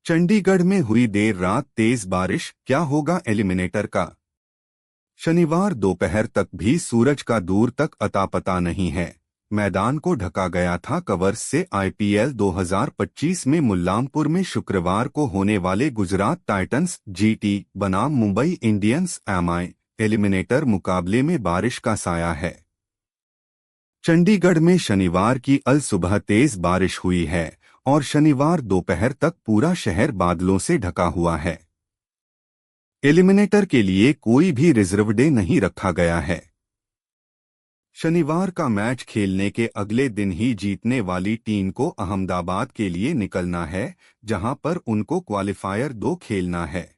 चंडीगढ़ में हुई देर रात तेज बारिश, क्या होगा एलिमिनेटर का। शनिवार दोपहर तक भी सूरज का दूर तक अता पता नहीं है। मैदान को ढका गया था कवर्स से। आईपीएल 2025 में मुल्लामपुर में शुक्रवार को होने वाले गुजरात टाइटंस जीटी बनाम मुंबई इंडियंस एमआई एलिमिनेटर मुकाबले में बारिश का साया है। चंडीगढ़ में शनिवार की अल सुबह तेज बारिश हुई है और शनिवार दोपहर तक पूरा शहर बादलों से ढका हुआ है। एलिमिनेटर के लिए कोई भी रिजर्व डे नहीं रखा गया है। शनिवार का मैच खेलने के अगले दिन ही जीतने वाली टीम को अहमदाबाद के लिए निकलना है, जहां पर उनको क्वालिफायर 2 खेलना है।